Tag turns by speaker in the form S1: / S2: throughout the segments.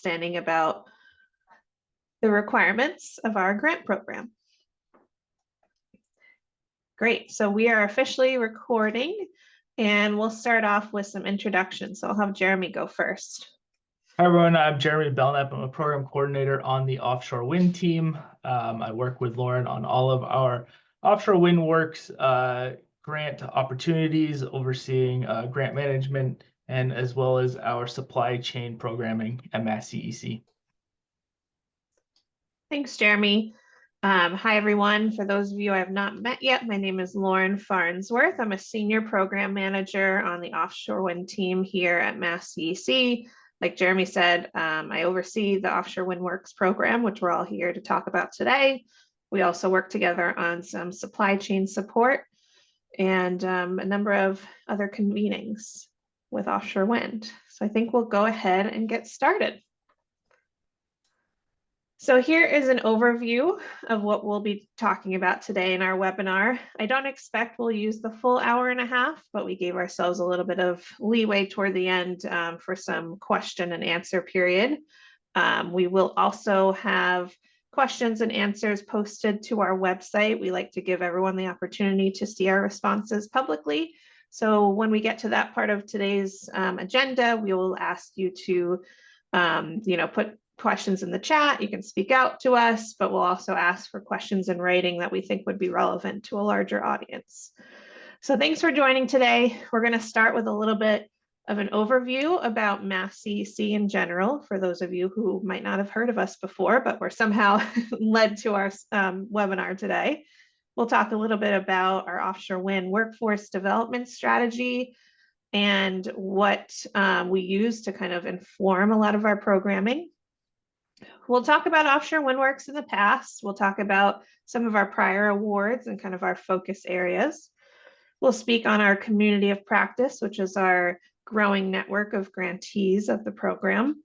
S1: understanding about the requirements of our grant program. Great, so we are officially recording and we'll start off with some introductions. So I'll have Jeremy go first.
S2: Hi everyone, I'm Jeremy Belknap. I'm a program coordinator on the offshore wind team. I work with Lauren on all of our offshore wind works, grant opportunities, overseeing grant management, and as well as our supply chain programming at Mass CEC.
S1: Thanks, Jeremy. Hi, everyone. For those of you I have not met yet, my name is Lauren Farnsworth. I'm a senior program manager on the offshore wind team here at Mass CEC. Like Jeremy said, I oversee the Offshore Wind Works program, which we're all here to talk about today. We also work together on some supply chain support and a number of other convenings with offshore wind. So I think we'll go ahead and get started. So here is an overview of what we'll be talking about today in our webinar. I don't expect we'll use the full hour and a half, but we gave ourselves a little bit of leeway toward the end for some question and answer period. We will also have questions and answers posted to our website. We like to give everyone the opportunity to see our responses publicly. So when we get to that part of today's agenda, we will ask you to put questions in the chat. You can speak out to us, but we'll also ask for questions in writing that we think would be relevant to a larger audience. So thanks for joining today. We're going to start with a little bit of an overview about Mass CEC in general, for those of you who might not have heard of us before, but were somehow led to our webinar today. We'll talk a little bit about our offshore wind workforce development strategy and what we use to kind of inform a lot of our programming. We'll talk about offshore wind works in the past. We'll talk about some of our prior awards and kind of our focus areas. We'll speak on our community of practice, which is our growing network of grantees of the program.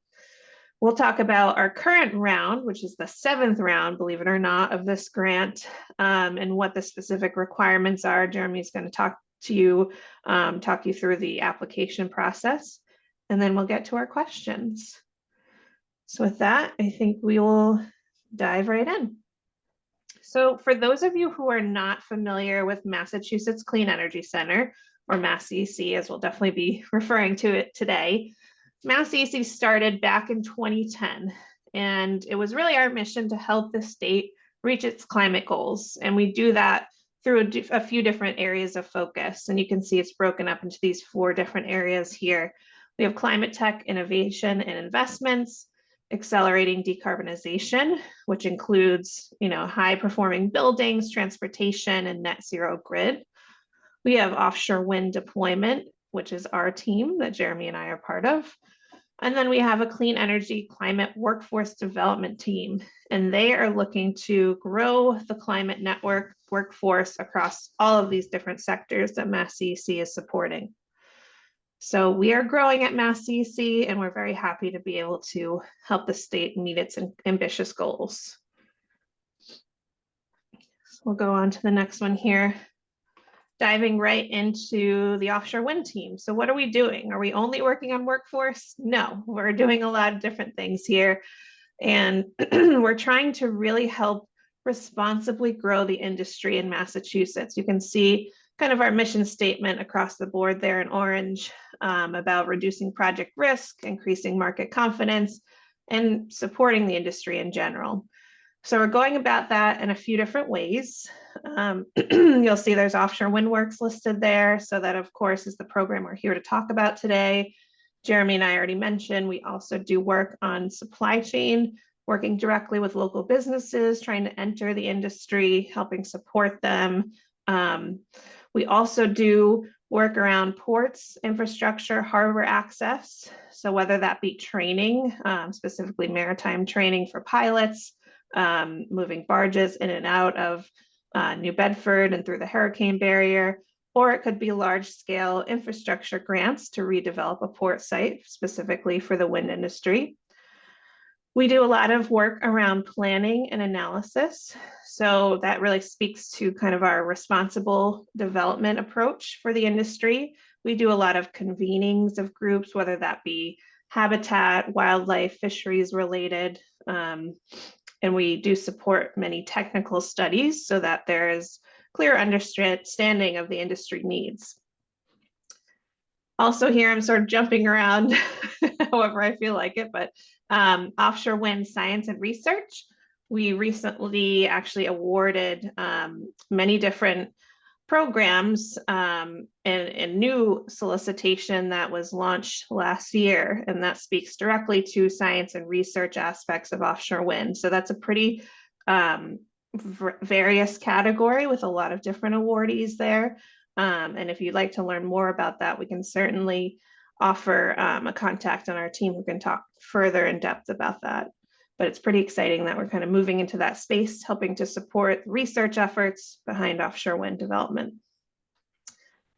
S1: We'll talk about our current round, which is the 7th round, believe it or not, of this grant, and what the specific requirements are. Jeremy's going to talk you through the application process, and then we'll get to our questions. So with that, I think we will dive right in. So for those of you who are not familiar with Massachusetts Clean Energy Center, or Mass CEC, as we'll definitely be referring to it today, Mass CEC started back in 2010, and it was really our mission to help the state reach its climate goals. And we do that through a few different areas of focus. And you can see it's broken up into these 4 different areas here. We have climate tech, innovation, and investments, accelerating decarbonization, which includes, high performing buildings, transportation, and net zero grid. We have offshore wind deployment, which is our team that Jeremy and I are part of. And then we have a clean energy climate workforce development team, and they are looking to grow the climate network workforce across all of these different sectors that Mass CEC is supporting. So we are growing at Mass CEC, and we're very happy to be able to help the state meet its ambitious goals. So we'll go on to the next one here, diving right into the offshore wind team. So what are we doing? Are we only working on workforce? No, we're doing a lot of different things here. And we're trying to really help responsibly grow the industry in Massachusetts. You can see kind of our mission statement across the board there in orange, about reducing project risk, increasing market confidence, and supporting the industry in general. So we're going about that in a few different ways. You'll see there's offshore wind works listed there. So that, of course, is the program we're here to talk about today. Jeremy and I already mentioned, we also do work on supply chain, working directly with local businesses, trying to enter the industry, helping support them. We also do work around ports, infrastructure, harbor access. So whether that be training, specifically maritime training for pilots, moving barges in and out of New Bedford and through the hurricane barrier, or it could be large-scale infrastructure grants to redevelop a port site specifically for the wind industry. We do a lot of work around planning and analysis. So that really speaks to kind of our responsible development approach for the industry. We do a lot of convenings of groups, whether that be habitat, wildlife, fisheries related. And we do support many technical studies so that there is clear understanding of the industry needs. Also here, I'm sort of jumping around however I feel like it, but offshore wind science and research. We recently actually awarded many different programs and new solicitation that was launched last year, and that speaks directly to science and research aspects of offshore wind. So that's a pretty various category with a lot of different awardees there. And if you'd like to learn more about that, we can certainly offer a contact on our team who can talk further in depth about that. But it's pretty exciting that we're kind of moving into that space, helping to support research efforts behind offshore wind development.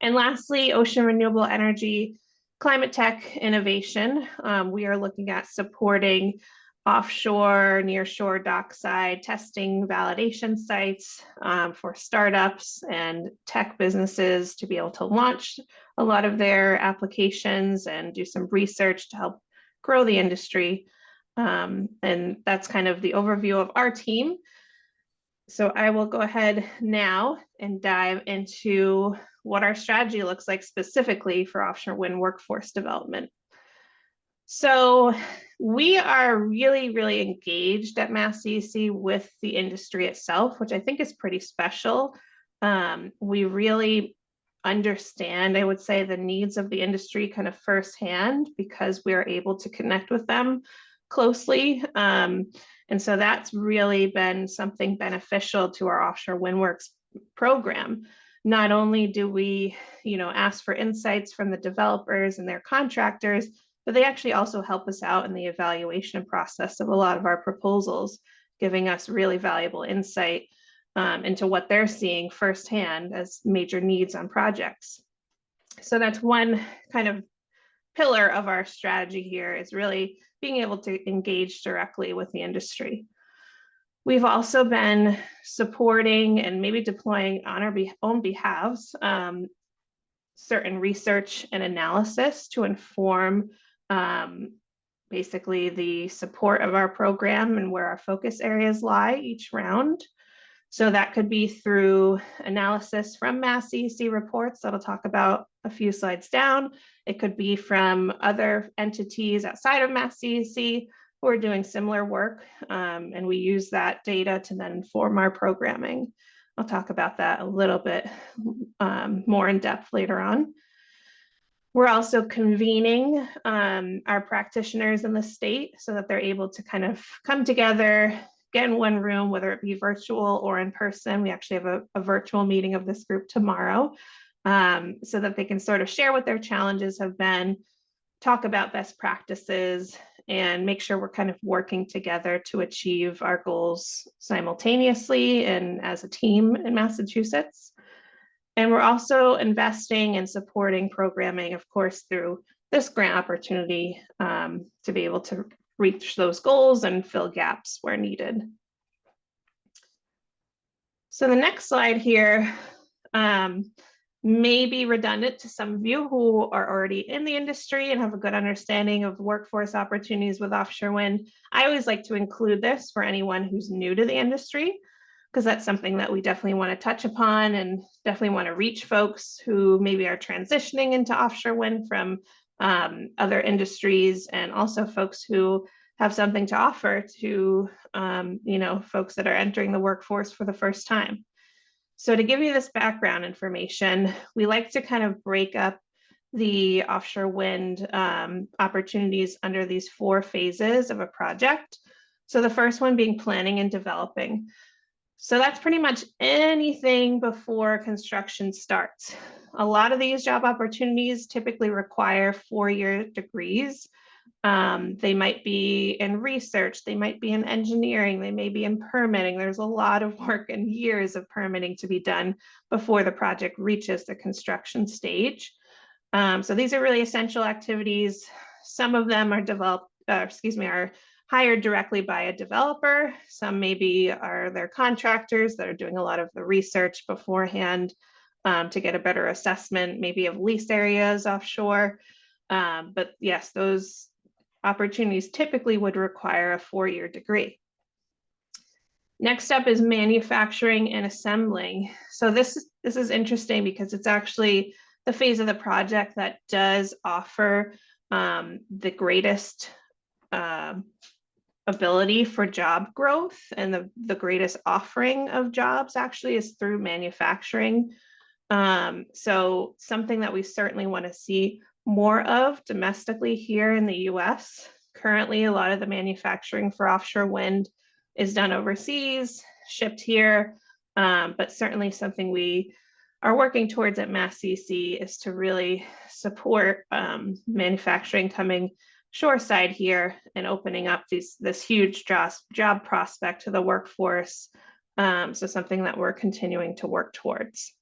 S1: And lastly, ocean renewable energy, climate tech innovation. We are looking at supporting offshore, nearshore, dockside testing validation sites for startups and tech businesses to be able to launch a lot of their applications and do some research to help grow the industry. And that's kind of the overview of our team. So I will go ahead now and dive into what our strategy looks like specifically for offshore wind workforce development. So we are really, really engaged at Mass CEC with the industry itself, which I think is pretty special. We really understand, I would say, the needs of the industry kind of firsthand because we're able to connect with them closely. And so that's really been something beneficial to our Offshore Windworks program. Not only do we, ask for insights from the developers and their contractors, but they actually also help us out in the evaluation process of a lot of our proposals, giving us really valuable insight into what they're seeing firsthand as major needs on projects. So that's one kind of pillar of our strategy here, is really being able to engage directly with the industry. We've also been supporting and maybe deploying on our own behalves certain research and analysis to inform basically the support of our program and where our focus areas lie each round. So that could be through analysis from Mass CEC reports that I'll talk about a few slides down. It could be from other entities outside of Mass CEC who are doing similar work, and we use that data to then inform our programming. I'll talk about that a little bit more in depth later on. We're also convening our practitioners in the state so that they're able to kind of come together, get in one room, whether it be virtual or in person. We actually have a virtual meeting of this group tomorrow, so that they can sort of share what their challenges have been, talk about best practices, and make sure we're kind of working together to achieve our goals simultaneously and as a team in Massachusetts. And we're also investing and supporting programming, of course, through this grant opportunity to be able to reach those goals and fill gaps where needed. So the next slide here may be redundant to some of you who are already in the industry and have a good understanding of workforce opportunities with offshore wind. I always like to include this for anyone who's new to the industry, because that's something that we definitely want to touch upon and definitely want to reach folks who maybe are transitioning into offshore wind from other industries, and also folks who have something to offer to folks that are entering the workforce for the first time. So to give you this background information, we like to kind of break up the offshore wind opportunities under these 4 phases of a project. So the first one being planning and developing. So that's pretty much anything before construction starts. A lot of these job opportunities typically require 4-year degrees. They might be in research, they might be in engineering, they may be in permitting. There's a lot of work and years of permitting to be done before the project reaches the construction stage. So these are really essential activities. Some of them are are hired directly by a developer. Some maybe are their contractors that are doing a lot of the research beforehand to get a better assessment, maybe of lease areas offshore. But yes, those opportunities typically would require a 4-year degree. Next up is manufacturing and assembling. So this is interesting because it's actually the phase of the project that does offer the greatest ability for job growth, and the greatest offering of jobs actually is through manufacturing. So something that we certainly want to see more of domestically here in the US. Currently, a lot of the manufacturing for offshore wind is done overseas, shipped here, but certainly something we are working towards at MassCC is to really support manufacturing coming shoreside here and opening up this huge job prospect to the workforce. So something that we're continuing to work towards.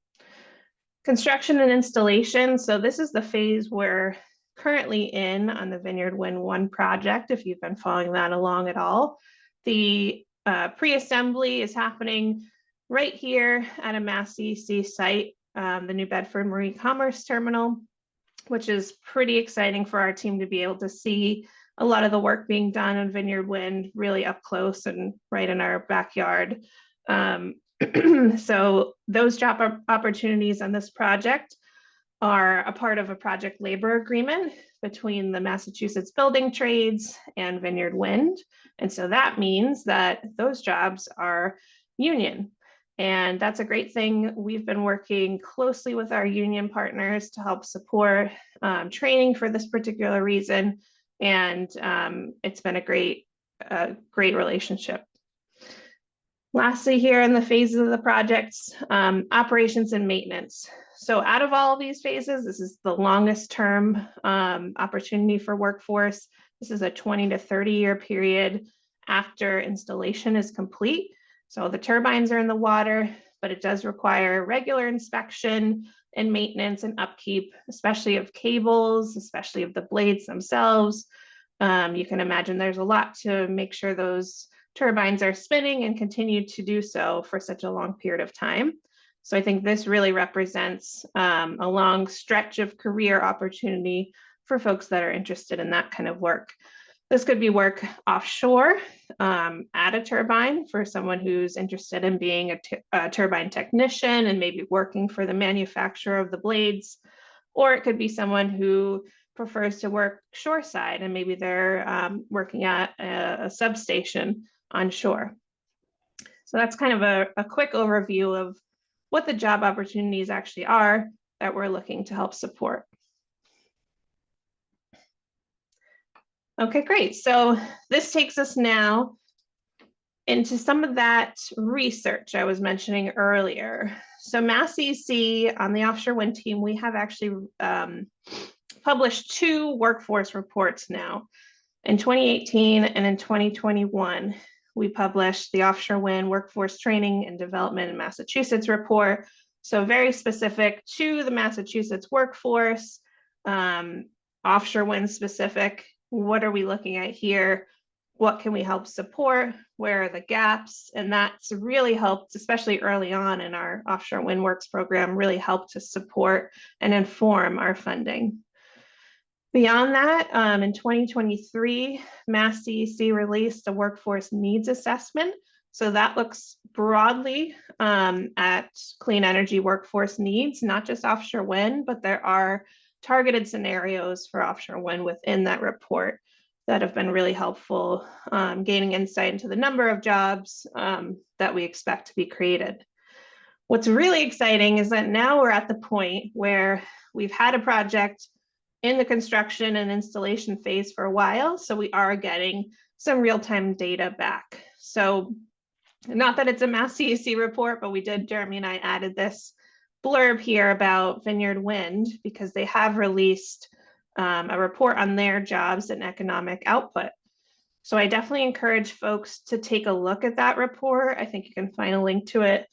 S1: Construction and installation. So this is the phase we're currently in on the Vineyard Wind 1 project, if you've been following that along at all. The pre-assembly is happening right here at a MassCC site, the New Bedford Marine Commerce Terminal, which is pretty exciting for our team to be able to see a lot of the work being done on Vineyard Wind really up close and right in our backyard. So those job opportunities on this project are a part of a project labor agreement between the Massachusetts Building Trades and Vineyard Wind. And so that means that those jobs are union. And that's a great thing. We've been working closely with our union partners to help support training for this particular reason. And it's been a great relationship. Lastly, here in the phases of the projects, operations and maintenance. So out of all of these phases, this is the longest term opportunity for workforce. This is a 20 to 30 year period after installation is complete. So the turbines are in the water, but it does require regular inspection and maintenance and upkeep, especially of cables, especially of the blades themselves. You can imagine there's a lot to make sure those turbines are spinning and continue to do so for such a long period of time. So I think this really represents a long stretch of career opportunity for folks that are interested in that kind of work. This could be work offshore at a turbine for someone who's interested in being a turbine technician and maybe working for the manufacturer of the blades, or it could be someone who prefers to work shoreside and maybe they're working at a substation on shore. So that's kind of a quick overview of what the job opportunities actually are that we're looking to help support. Okay, great. So this takes us now into some of that research I was mentioning earlier. So MassCC on the offshore wind team, we have actually published 2 workforce reports now. In 2018 and in 2021, we published the Offshore Wind Workforce Training and Development in Massachusetts report. So very specific to the Massachusetts workforce, offshore wind specific. What are we looking at here? What can we help support? Where are the gaps? And that's really helped, especially early on in our Offshore Wind Works program, really helped to support and inform our funding. Beyond that, in 2023, MassCC released a workforce needs assessment. So that looks broadly at clean energy workforce needs, not just offshore wind, but there are targeted scenarios for offshore wind within that report that have been really helpful, gaining insight into the number of jobs that we expect to be created. What's really exciting is that now we're at the point where we've had a project in the construction and installation phase for a while, so we are getting some real-time data back. So not that it's a MassCC report, but Jeremy and I added this blurb here about Vineyard Wind because they have released a report on their jobs and economic output. So I definitely encourage folks to take a look at that report. I think you can find a link to it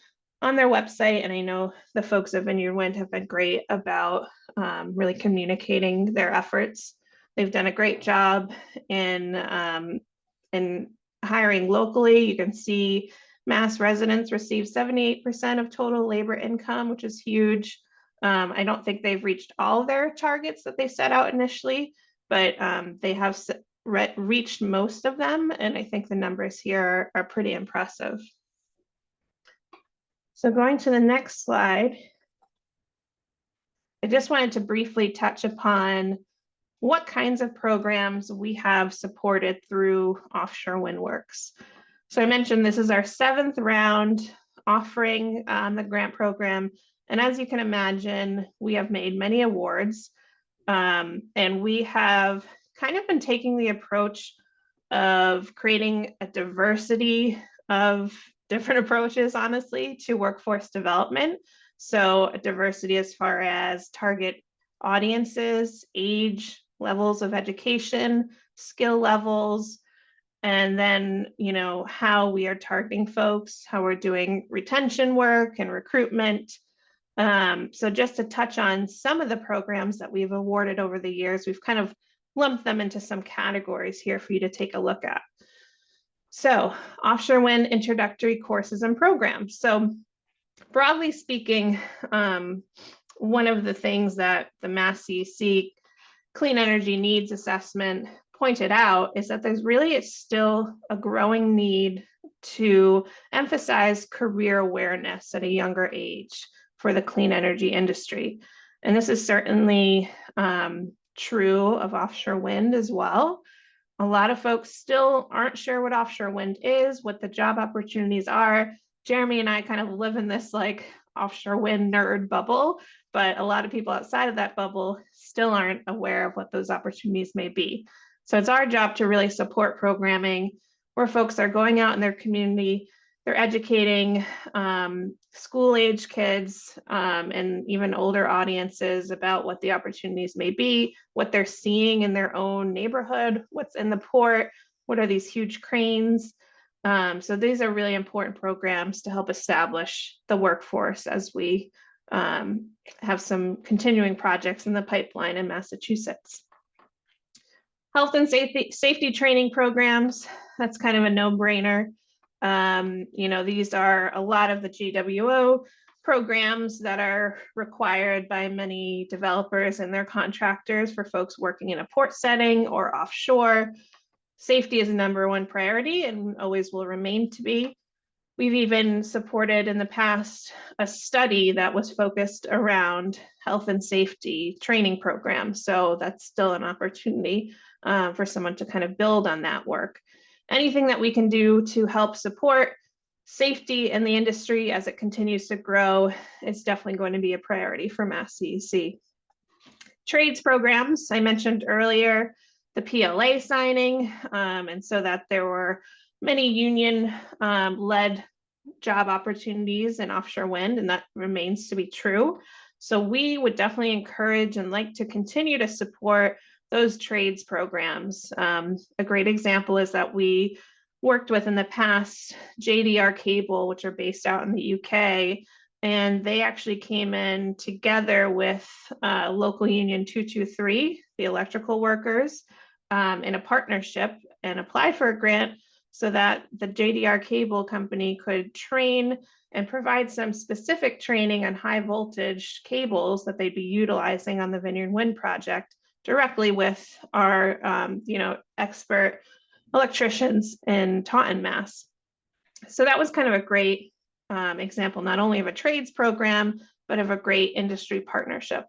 S1: on their website. And I know the folks at Vineyard Wind have been great about really communicating their efforts. They've done a great job in hiring locally. You can see Mass residents receive 78% of total labor income, which is huge. I don't think they've reached all their targets that they set out initially, but they have reached most of them, and I think the numbers here are pretty impressive. So going to the next slide, I just wanted to briefly touch upon what kinds of programs we have supported through Offshore Wind Works. So I mentioned this is our 7th round offering the grant program. And as you can imagine, we have made many awards. And we have kind of been taking the approach of creating a diversity of different approaches, honestly, to workforce development. So a diversity as far as target audiences, age, levels of education, skill levels, and then, you know, how we are targeting folks, how we're doing retention work and recruitment. So just to touch on some of the programs that we've awarded over the years, we've kind of lumped them into some categories here for you to take a look at. So offshore wind introductory courses and programs. So broadly speaking, one of the things that the Mass CEC Clean Energy Needs Assessment pointed out is that there's really still a growing need to emphasize career awareness at a younger age for the clean energy industry. And this is certainly true of offshore wind as well. A lot of folks still aren't sure what offshore wind is, what the job opportunities are. Jeremy and I kind of live in this like offshore wind nerd bubble, but a lot of people outside of that bubble still aren't aware of what those opportunities may be. So it's our job to really support programming where folks are going out in their community, they're educating school-age kids and even older audiences about what the opportunities may be, what they're seeing in their own neighborhood, what's in the port, what are these huge cranes. So these are really important programs to help establish the workforce as we have some continuing projects in the pipeline in Massachusetts. Health and safety training programs, that's kind of a no-brainer. You know, these are a lot of the GWO programs that are required by many developers and their contractors for folks working in a port setting or offshore. Safety is a #1 priority and always will remain to be. We've even supported in the past a study that was focused around health and safety training programs. So that's still an opportunity for someone to kind of build on that work. Anything that we can do to help support safety in the industry as it continues to grow is definitely going to be a priority for Mass CEC. Trades programs, I mentioned earlier, the PLA signing, and so that there were many union led job opportunities in offshore wind, and that remains to be true. So we would definitely encourage and like to continue to support those trades programs. A great example is that we worked with in the past JDR Cable, which are based out in the UK, and they actually came in together with local union 223, the electrical workers, in a partnership and applied for a grant so that the JDR Cable company could train and provide some specific training on high voltage cables that they'd be utilizing on the Vineyard Wind project directly with our expert electricians in Taunton, Mass. So that was kind of a great example, not only of a trades program, but of a great industry partnership.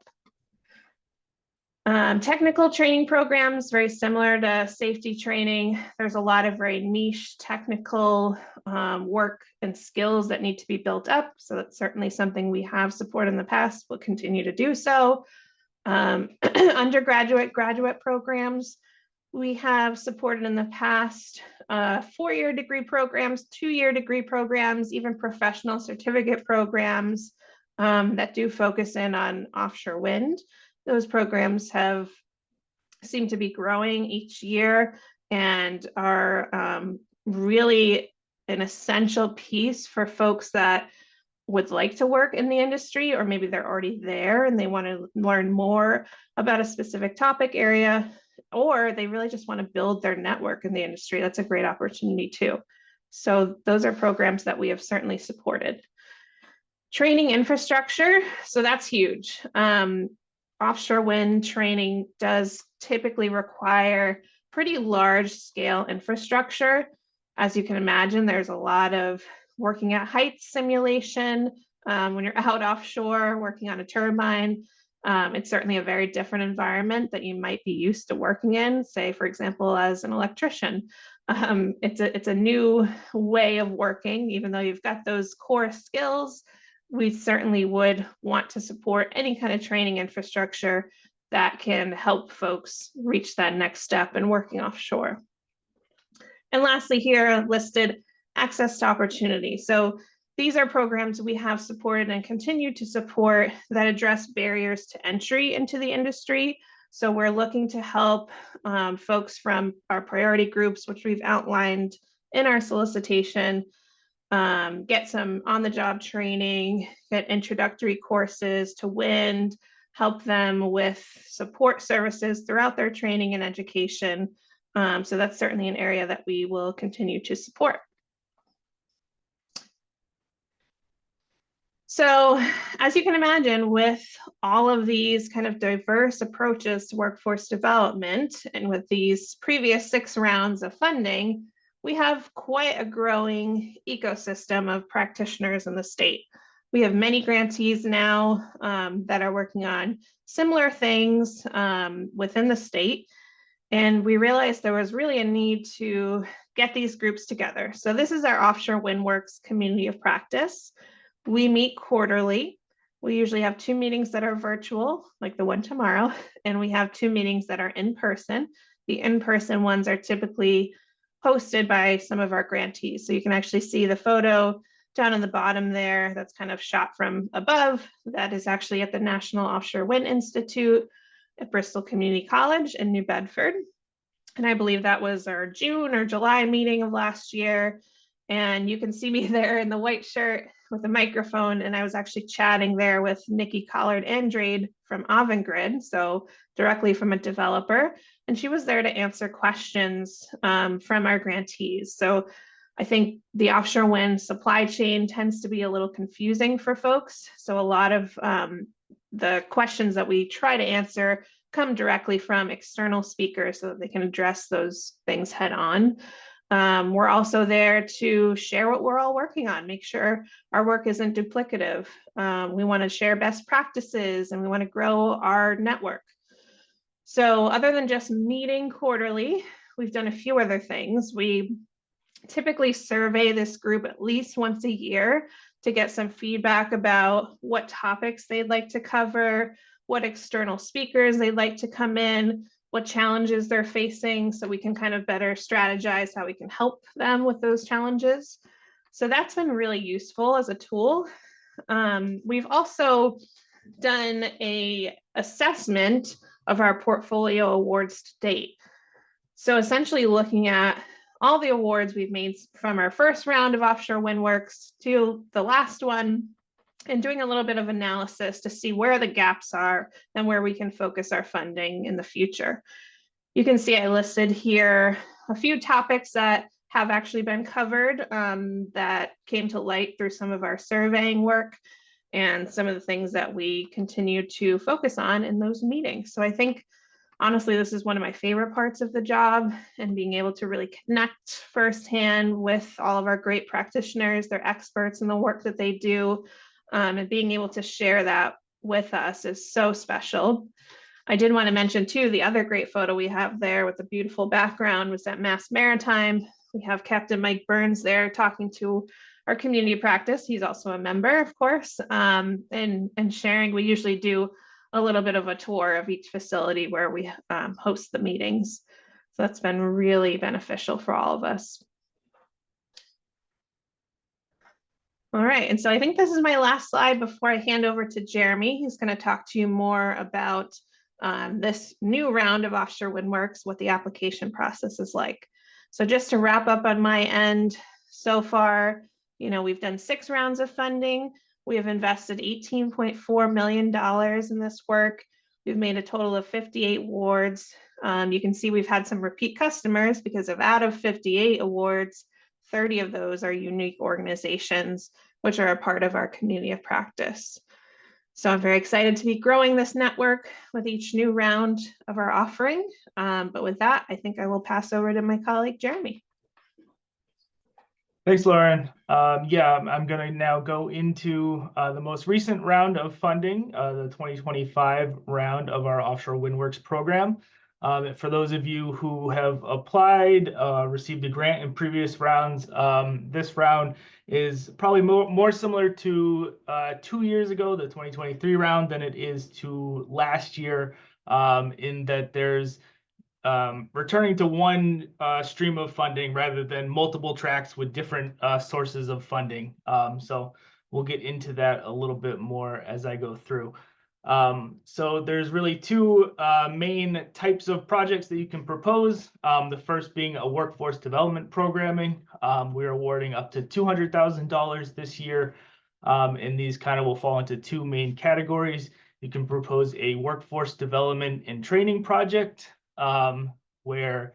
S1: Technical training programs, very similar to safety training. There's a lot of very niche technical work and skills that need to be built up. So that's certainly something we have supported in the past, we'll continue to do so. Undergraduate, graduate programs, we have supported in the past 4-year degree programs, 2-year degree programs, even professional certificate programs that do focus in on offshore wind. Those programs have seemed to be growing each year and are really an essential piece for folks that would like to work in the industry, or maybe they're already there and they want to learn more about a specific topic area, or they really just want to build their network in the industry. That's a great opportunity too. So those are programs that we have certainly supported. Training infrastructure, so that's huge. Offshore wind training does typically require pretty large scale infrastructure. As you can imagine, there's a lot of working at heights simulation when you're out offshore working on a turbine. It's certainly a very different environment that you might be used to working in, say, for example, as an electrician. It's a new way of working, even though you've got those core skills. We certainly would want to support any kind of training infrastructure that can help folks reach that next step in working offshore. And lastly, here listed access to opportunity. So these are programs we have supported and continue to support that address barriers to entry into the industry. So we're looking to help folks from our priority groups, which we've outlined in our solicitation, get some on-the-job training, get introductory courses to wind, help them with support services throughout their training and education. So that's certainly an area that we will continue to support. So as you can imagine, with all of these kind of diverse approaches to workforce development, and with these previous 6 rounds of funding, we have quite a growing ecosystem of practitioners in the state. We have many grantees now that are working on similar things within the state. And we realized there was really a need to get these groups together. So this is our Offshore Wind Works community of practice. We meet quarterly. We usually have 2 meetings that are virtual, like the one tomorrow, and we have 2 meetings that are in person. The in-person ones are typically hosted by some of our grantees. So you can actually see the photo down in the bottom there that's kind of shot from above. That is actually at the National Offshore Wind Institute at Bristol Community College in New Bedford. And I believe that was our June or July meeting of last year. And you can see me there in the white shirt with a microphone. And I was actually chatting there with Nikki Collard-Andrade from Avangrid, so directly from a developer. And she was there to answer questions from our grantees. So I think the offshore wind supply chain tends to be a little confusing for folks. So a lot of the questions that we try to answer come directly from external speakers so that they can address those things head on. We're also there to share what we're all working on, make sure our work isn't duplicative. We want to share best practices and we want to grow our network. So other than just meeting quarterly, we've done a few other things. We typically survey this group at least once a year to get some feedback about what topics they'd like to cover, what external speakers they'd like to come in, what challenges they're facing, so we can kind of better strategize how we can help them with those challenges. So that's been really useful as a tool. We've also done an assessment of our portfolio awards to date. So essentially looking at all the awards we've made from our first round of Offshore Wind Works to the last one, and doing a little bit of analysis to see where the gaps are and where we can focus our funding in the future. You can see I listed here a few topics that have actually been covered that came to light through some of our surveying work and some of the things that we continue to focus on in those meetings. So I think honestly, this is one of my favorite parts of the job, and being able to really connect firsthand with all of our great practitioners, they're experts in the work that they do, and being able to share that with us is so special. I did want to mention too, the other great photo we have there with the beautiful background was at Mass Maritime. We have Captain Mike Burns there talking to our community practice. He's also a member, of course, and sharing. We usually do a little bit of a tour of each facility where we host the meetings. So that's been really beneficial for all of us. All right, and so I think this is my last slide before I hand over to Jeremy. He's going to talk to you more about this new round of Offshore Wind Works, what the application process is like. So just to wrap up on my end, so far, we've done 6 rounds of funding. We have invested $18.4 million in this work. We've made a total of 58 awards. You can see we've had some repeat customers because out of 58 awards, 30 of those are unique organizations, which are a part of our community of practice. So I'm very excited to be growing this network with each new round of our offering. But with that, I think I will pass over to my colleague, Jeremy.
S2: Thanks, Lauren. Yeah, I'm going to now go into the most recent round of funding, the 2025 round of our Offshore WindWorks program. For those of you who have applied, received a grant in previous rounds, this round is probably more similar to 2 years ago, the 2023 round, than it is to last year, in that there's returning to one stream of funding rather than multiple tracks with different sources of funding. So we'll get into that a little bit more as I go through. So there's really two main types of projects that you can propose. The first being a workforce development programming. We're awarding up to $200,000 this year. And these kind of will fall into two main categories. You can propose a workforce development and training project, where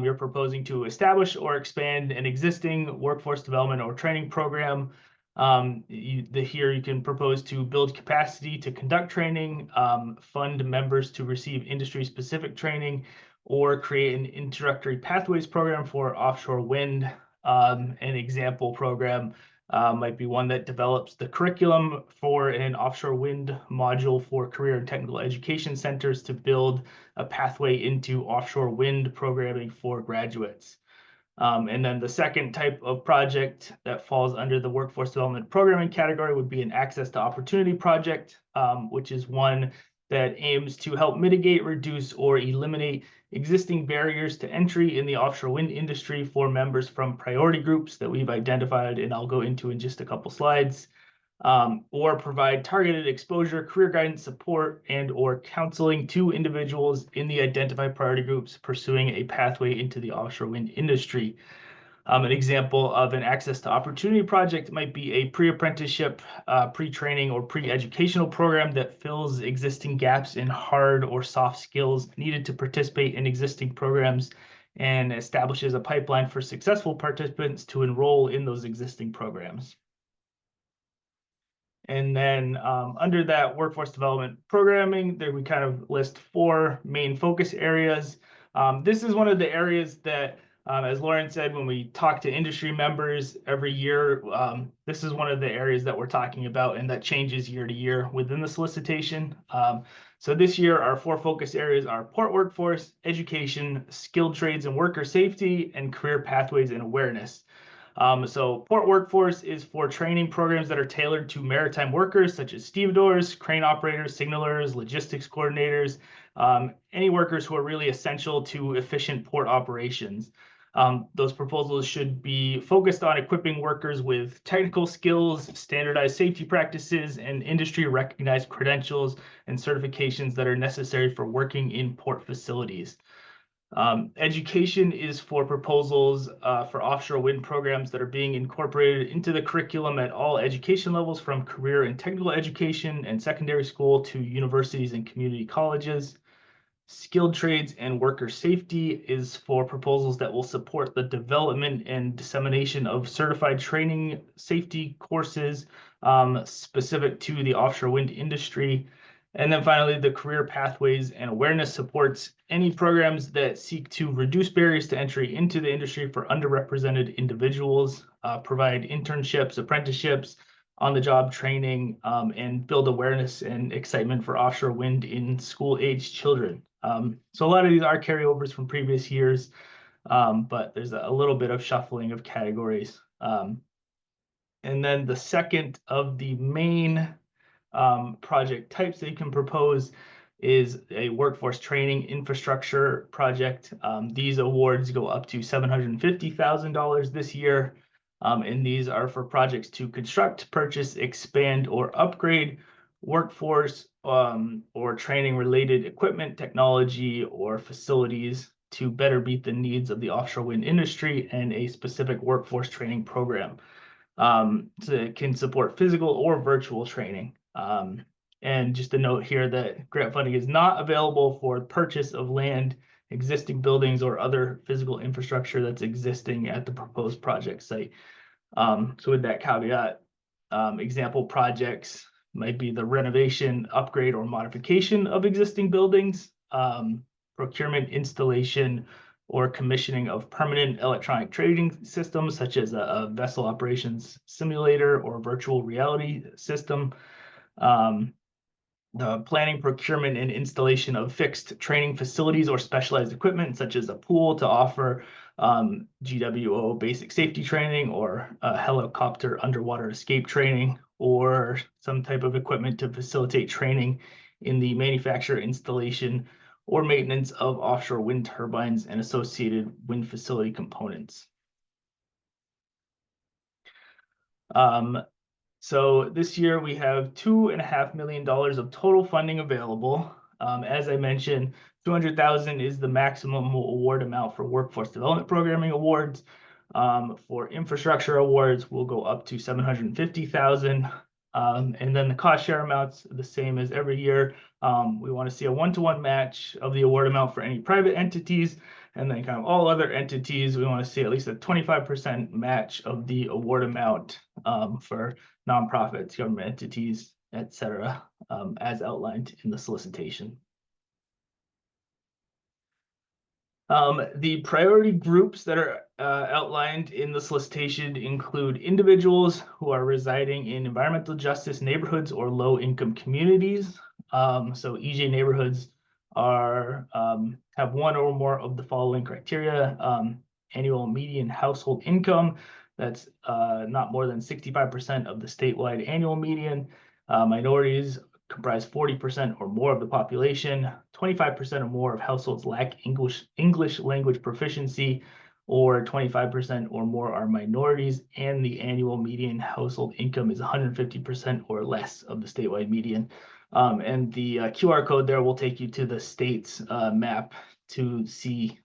S2: you're proposing to establish or expand an existing workforce development or training program. Here you can propose to build capacity to conduct training, fund members to receive industry-specific training, or create an introductory pathways program for offshore wind. An example program might be one that develops the curriculum for an offshore wind module for career and technical education centers to build a pathway into offshore wind programming for graduates. And then the second type of project that falls under the workforce development programming category would be an access to opportunity project, which is one that aims to help mitigate, reduce, or eliminate existing barriers to entry in the offshore wind industry for members from priority groups that we've identified, and I'll go into in just a couple slides, or provide targeted exposure, career guidance support, and or counseling to individuals in the identified priority groups pursuing a pathway into the offshore wind industry. An example of an access to opportunity project might be a pre-apprenticeship, pre-training, or pre-educational program that fills existing gaps in hard or soft skills needed to participate in existing programs and establishes a pipeline for successful participants to enroll in those existing programs. And then under that workforce development programming, there we kind of list four main focus areas. This is one of the areas that, as Lauren said, when we talk to industry members every year, this is one of the areas that we're talking about, and that changes year to year within the solicitation. So this year, our four focus areas are port workforce, education, skilled trades and worker safety, and career pathways and awareness. So port workforce is for training programs that are tailored to maritime workers, such as stevedores, crane operators, signalers, logistics coordinators, any workers who are really essential to efficient port operations. Those proposals should be focused on equipping workers with technical skills, standardized safety practices, and industry-recognized credentials and certifications that are necessary for working in port facilities. Education is for proposals for offshore wind programs that are being incorporated into the curriculum at all education levels, from career and technical education and secondary school to universities and community colleges. Skilled trades and worker safety is for proposals that will support the development and dissemination of certified training safety courses specific to the offshore wind industry. And then finally, the career pathways and awareness supports any programs that seek to reduce barriers to entry into the industry for underrepresented individuals, provide internships, apprenticeships, on-the-job training, and build awareness and excitement for offshore wind in school-aged children. So a lot of these are carryovers from previous years, but there's a little bit of shuffling of categories. And then the second of the main project types that you can propose is a workforce training infrastructure project. These awards go up to $750,000 this year. And these are for projects to construct, purchase, expand, or upgrade workforce or training related equipment, technology, or facilities to better meet the needs of the offshore wind industry and a specific workforce training program. So it can support physical or virtual training. And just a note here that grant funding is not available for purchase of land, existing buildings, or other physical infrastructure that's existing at the proposed project site. So with that caveat, example projects might be the renovation, upgrade, or modification of existing buildings, procurement, installation, or commissioning of permanent electronic trading systems, such as a vessel operations simulator or virtual reality system. The planning, procurement, and installation of fixed training facilities or specialized equipment, such as a pool to offer GWO basic safety training, or helicopter underwater escape training, or some type of equipment to facilitate training in the manufacture, installation, or maintenance of offshore wind turbines and associated wind facility components. So this year we have $2.5 million of total funding available. As I mentioned, 200,000 is the maximum award amount for workforce development programming awards. For infrastructure awards, we'll go up to 750,000. And then the cost share amounts the same as every year. We want to see a 1-to-1 match of the award amount for any private entities, and then kind of all other entities, we want to see at least a 25% match of the award amount for nonprofits, government entities, etc., as outlined in the solicitation. The priority groups that are outlined in the solicitation include individuals who are residing in environmental justice neighborhoods or low-income communities. So EJ neighborhoods are have one or more of the following criteria: annual median household income that's not more than 65% of the statewide annual median. Minorities comprise 40% or more of the population. 25% or more of households lack English language proficiency, or 25% or more are minorities, and the annual median household income is 150% or less of the statewide median. And the QR code there will take you to the state's map to see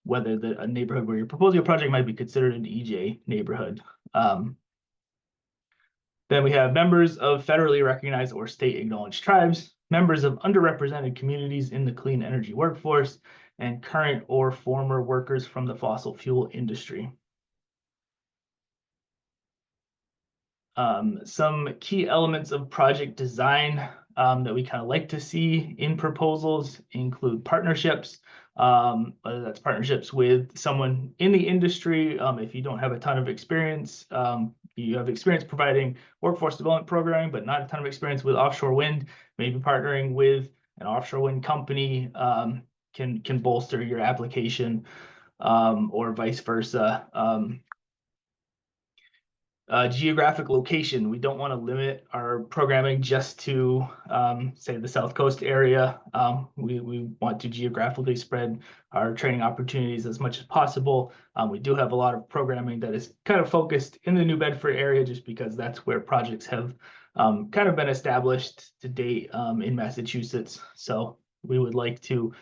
S2: whether a neighborhood where you're proposing a project might be considered an EJ neighborhood. Then we have members of federally recognized or state acknowledged tribes, members of underrepresented communities in the clean energy workforce, and current or former workers from the fossil fuel industry. Some key elements of project design that we kind of like to see in proposals include partnerships, whether that's partnerships with someone in the industry. If you don't have a ton of experience, you have experience providing workforce development programming, but not a ton of experience with offshore wind, maybe partnering with an offshore wind company can bolster your application, or vice versa. Geographic location. We don't want to limit our programming just to, say, the South Coast area. We want to geographically spread our training opportunities as much as possible. We do have a lot of programming that is kind of focused in the New Bedford area, just because that's where projects have kind of been established to date in Massachusetts. So we would like to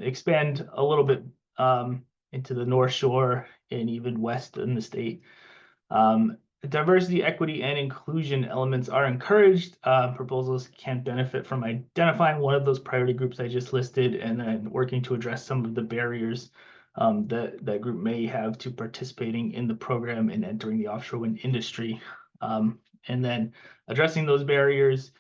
S2: expand a little bit into the North Shore and even west in the state. Diversity, equity, and inclusion elements are encouraged. Proposals can benefit from identifying one of those priority groups I just listed, and then working to address some of the barriers that group may have to participating in the program and entering the offshore wind industry. And then addressing those barriers,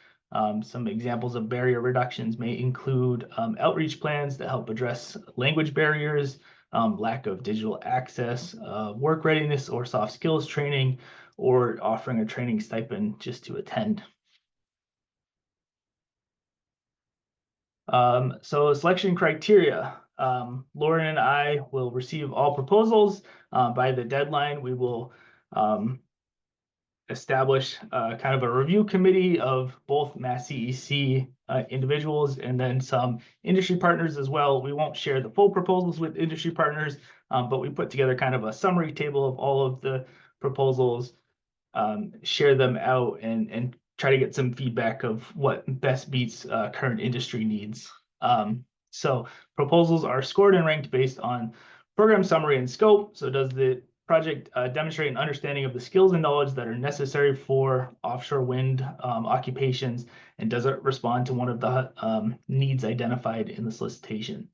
S2: some examples of barrier reductions may include outreach plans that help address language barriers, lack of digital access, work readiness or soft skills training, or offering a training stipend just to attend. So selection criteria. Lauren and I will receive all proposals. By the deadline, we will establish kind of a review committee of both Mass CEC individuals and then some industry partners as well. We won't share the full proposals with industry partners, but we put together kind of a summary table of all of the proposals, share them out, and try to get some feedback of what best meets current industry needs. So proposals are scored and ranked based on program summary and scope. So does the project demonstrate an understanding of the skills and knowledge that are necessary for offshore wind occupations, and does it respond to one of the needs identified in the solicitation?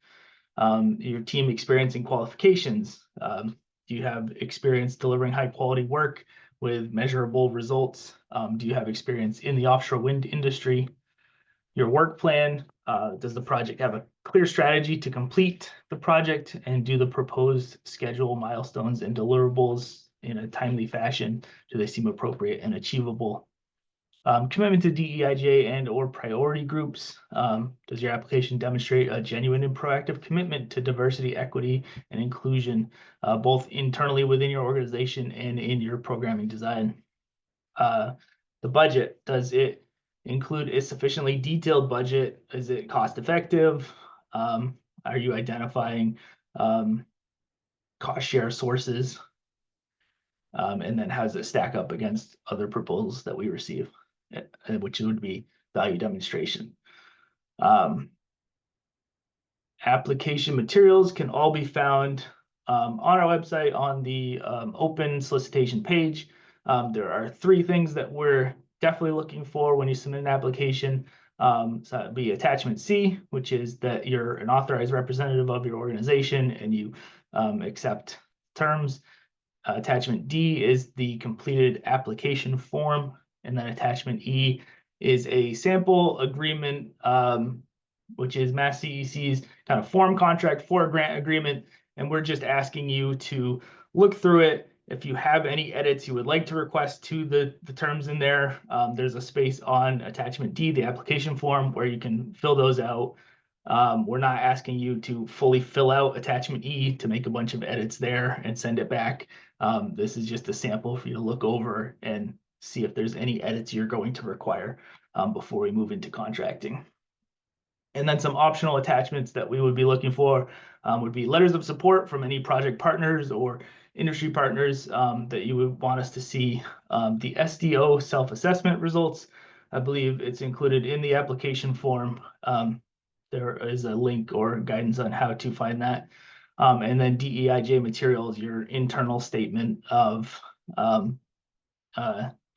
S2: Your team experience and qualifications. Do you have experience delivering high quality work with measurable results? Do you have experience in the offshore wind industry? Your work plan, does the project have a clear strategy to complete the project and do the proposed schedule, milestones, and deliverables in a timely fashion? Do they seem appropriate and achievable? Commitment to DEIJ and or priority groups. Does your application demonstrate a genuine and proactive commitment to diversity, equity, and inclusion, both internally within your organization and in your programming design? The budget, does it include a sufficiently detailed budget? Is it cost effective? Are you identifying cost share sources? And then how does it stack up against other proposals that we receive, which would be value demonstration. Application materials can all be found on our website on the open solicitation page. There are 3 things that we're definitely looking for when you submit an application. So that'd be attachment C, which is that you're an authorized representative of your organization and you accept terms. Attachment D is the completed application form, and then attachment E is a sample agreement, which is Mass CEC's kind of form contract for a grant agreement. And we're just asking you to look through it. If you have any edits you would like to request to the terms in there, there's a space on attachment D, the application form, where you can fill those out. We're not asking you to fully fill out attachment E to make a bunch of edits there and send it back. This is just a sample for you to look over and see if there's any edits you're going to require before we move into contracting. And then some optional attachments that we would be looking for would be letters of support from any project partners or industry partners that you would want us to see. The SDO self-assessment results, I believe it's included in the application form. There is a link or guidance on how to find that. And then DEIJ materials, your internal statement of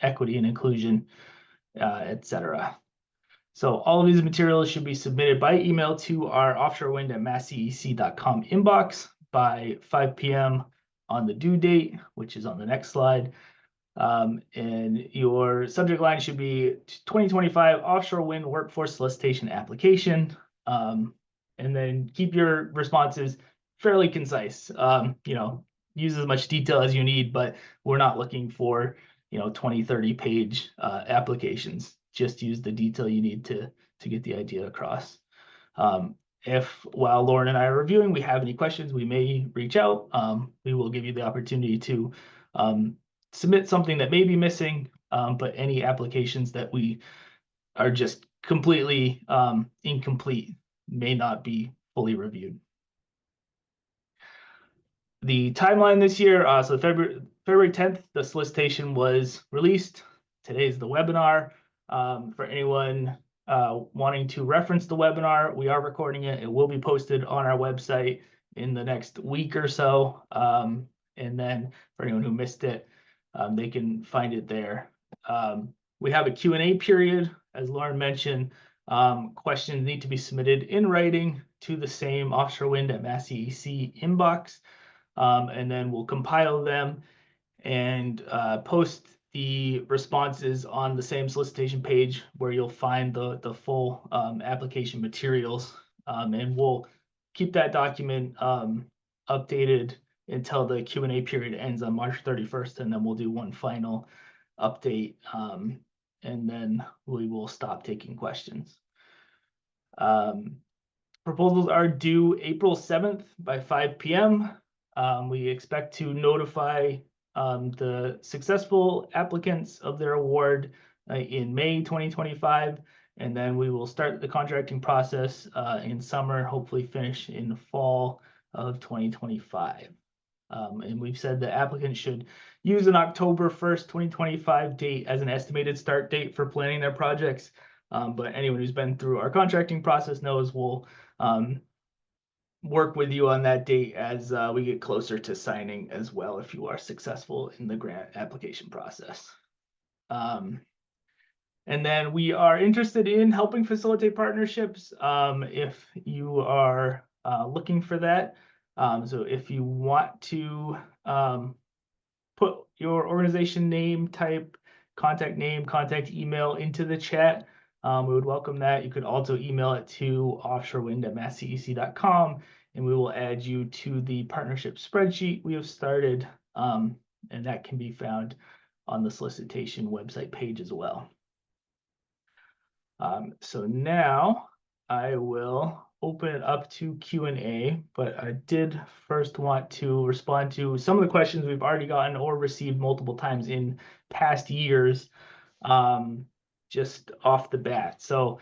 S2: equity and inclusion, etc. So all of these materials should be submitted by email to our offshorewind@masscec.com inbox by 5 p.m. on the due date, which is on the next slide. And your subject line should be 2025 Offshore Wind Workforce Solicitation Application. And then keep your responses fairly concise. Use as much detail as you need, but we're not looking for 20, 30 page applications. Just use the detail you need to get the idea across. If while Lauren and I are reviewing, we have any questions, we may reach out. We will give you the opportunity to submit something that may be missing, but any applications that we are just completely incomplete may not be fully reviewed. The timeline this year, so February 10th, the solicitation was released. Today's the webinar. For anyone wanting to reference the webinar, we are recording it. It will be posted on our website in the next week or so. And then for anyone who missed it, they can find it there. We have a Q&A period, as Lauren mentioned. Questions need to be submitted in writing to the same offshorewind@masscec inbox. And then we'll compile them and post the responses on the same solicitation page where you'll find the full application materials. And we'll keep that document updated until the Q&A period ends on March 31st, and then we'll do one final update, and then we will stop taking questions. Proposals are due April 7th by 5 p.m. We expect to notify the successful applicants of their award in May 2025, and then we will start the contracting process in summer, hopefully finish in the fall of 2025. And we've said the applicant should use an October 1st, 2025 date as an estimated start date for planning their projects. But anyone who's been through our contracting process knows we'll work with you on that date as we get closer to signing as well, if you are successful in the grant application process. And then we are interested in helping facilitate partnerships if you are looking for that. So if you want to put your organization name, type contact name, contact email into the chat. We would welcome that. You could also email it to offshorewind@masscec.com, and we will add you to the partnership spreadsheet we have started, and that can be found on the solicitation website page as well. So now I will open it up to Q&A, but I did first want to respond to some of the questions we've already gotten or received multiple times in past years, just off the bat. So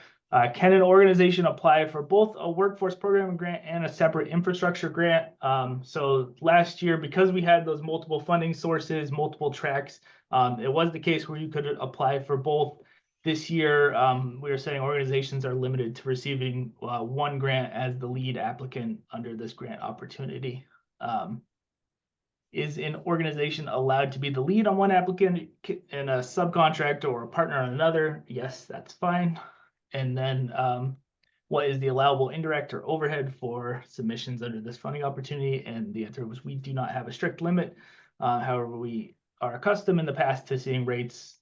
S2: can an organization apply for both a workforce programming grant and a separate infrastructure grant? So last year, because we had those multiple funding sources, multiple tracks, it was the case where you could apply for both. This year, we are saying organizations are limited to receiving one grant as the lead applicant under this grant opportunity. Is an organization allowed to be the lead on one applicant and a subcontractor or a partner on another? Yes, that's fine. And then what is the allowable indirect or overhead for submissions under this funding opportunity? And the answer was we do not have a strict limit. However, we are accustomed in the past to seeing rates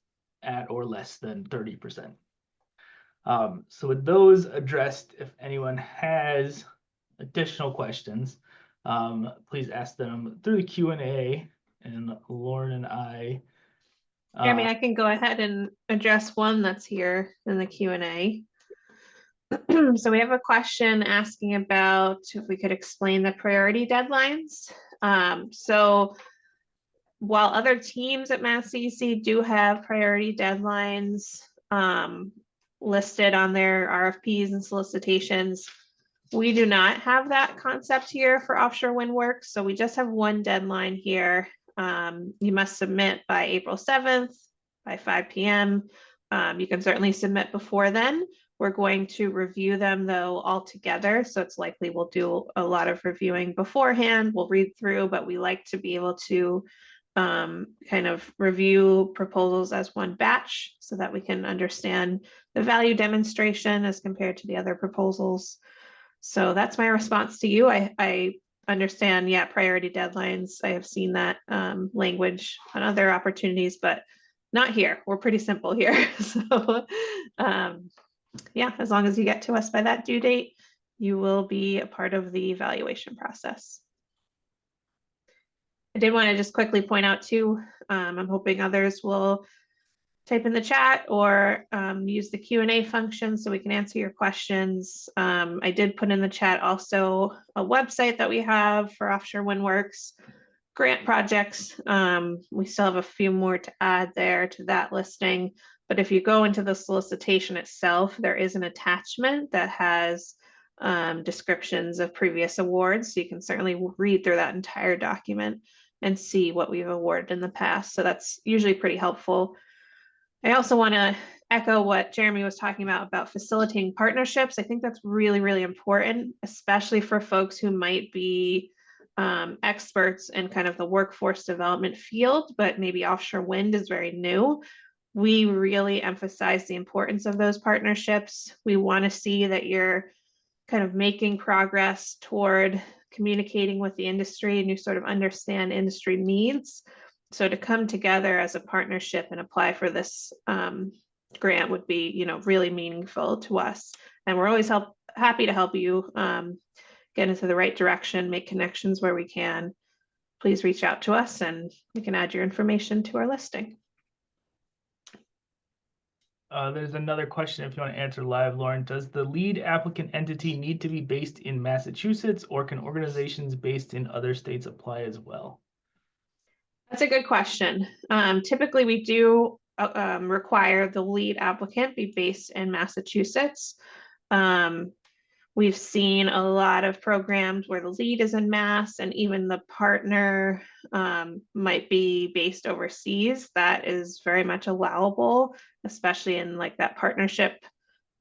S2: at or less than 30%. So with those addressed, if anyone has additional questions, please ask them through the Q&A, and Lauren and I.
S1: Jeremy, I can go ahead and address one that's here in the Q&A. So we have a question asking about if we could explain the priority deadlines. So while other teams at Mass CEC do have priority deadlines listed on their RFPs and solicitations, we do not have that concept here for offshore wind work. So we just have one deadline here. You must submit by April 7th by 5 p.m. You can certainly submit before then. We're going to review them though all together. So it's likely we'll do a lot of reviewing beforehand. We'll read through, but we like to be able to kind of review proposals as one batch so that we can understand the value demonstration as compared to the other proposals. So that's my response to you. I understand, yeah, priority deadlines. I have seen that language on other opportunities, but not here. We're pretty simple here. So yeah, as long as you get to us by that due date, you will be a part of the evaluation process. I did want to just quickly point out too, I'm hoping others will type in the chat or use the Q&A function so we can answer your questions. I did put in the chat also a website that we have for Offshore Wind Works grant projects. We still have a few more to add there to that listing, but if you go into the solicitation itself, there is an attachment that has descriptions of previous awards. So you can certainly read through that entire document and see what we've awarded in the past. So that's usually pretty helpful. I also want to echo what Jeremy was talking about facilitating partnerships. I think that's really, really important, especially for folks who might be experts in kind of the workforce development field, but maybe offshore wind is very new. We really emphasize the importance of those partnerships. We want to see that you're kind of making progress toward communicating with the industry and you sort of understand industry needs. So to come together as a partnership and apply for this grant would be, you know, really meaningful to us. And we're always happy to help you get into the right direction, make connections where we can. Please reach out to us and we can add your information to our listing.
S2: There's another question if you want to answer live, Lauren. Does the lead applicant entity need to be based in Massachusetts, or can organizations based in other states apply as well?
S1: That's a good question. Typically, we do require the lead applicant be based in Massachusetts. We've seen a lot of programs where the lead is in Mass and even the partner might be based overseas. That is very much allowable, especially in like that partnership,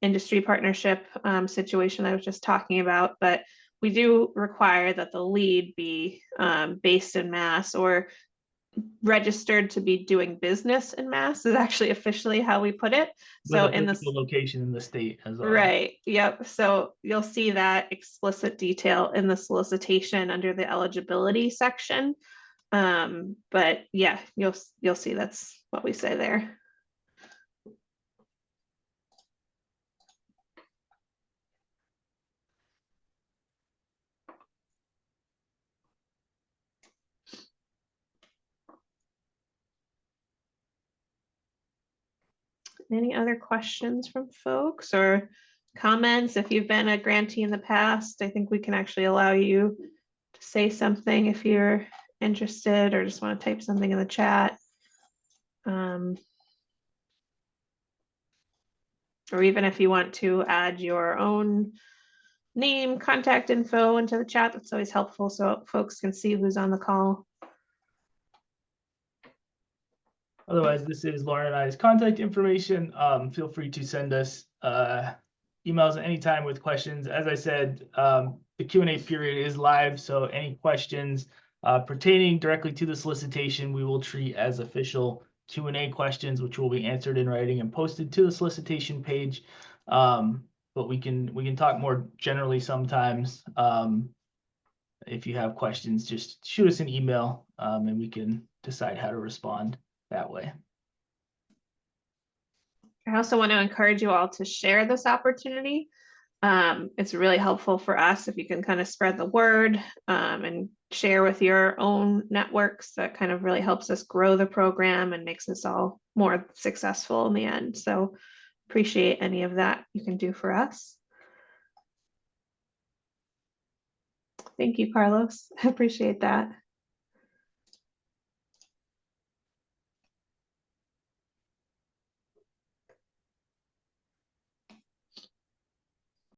S1: industry partnership situation I was just talking about. But we do require that the lead be based in Mass or registered to be doing business in Mass is actually officially how we put it.
S2: With
S1: so
S2: a
S1: in the
S2: location in the state as well.
S1: Right. Yep. So you'll see that explicit detail in the solicitation under the eligibility section. But yeah, you'll see that's what we say there. Any other questions from folks or comments? If you've been a grantee in the past, I think we can actually allow you to say something if you're interested or just want to type something in the chat. Or even if you want to add your own name, contact info into the chat, that's always helpful so folks can see who's on the call.
S2: Otherwise, this is Lauren and I's contact information. Feel free to send us emails at any time with questions. As I said, the Q&A period is live, so any questions pertaining directly to the solicitation, we will treat as official Q&A questions, which will be answered in writing and posted to the solicitation page. But we can talk more generally sometimes. If you have questions, just shoot us an email and we can decide how to respond that way.
S1: I also want to encourage you all to share this opportunity. It's really helpful for us if you can kind of spread the word and share with your own networks. That kind of really helps us grow the program and makes us all more successful in the end. So appreciate any of that you can do for us. Thank you, Carlos. I appreciate that.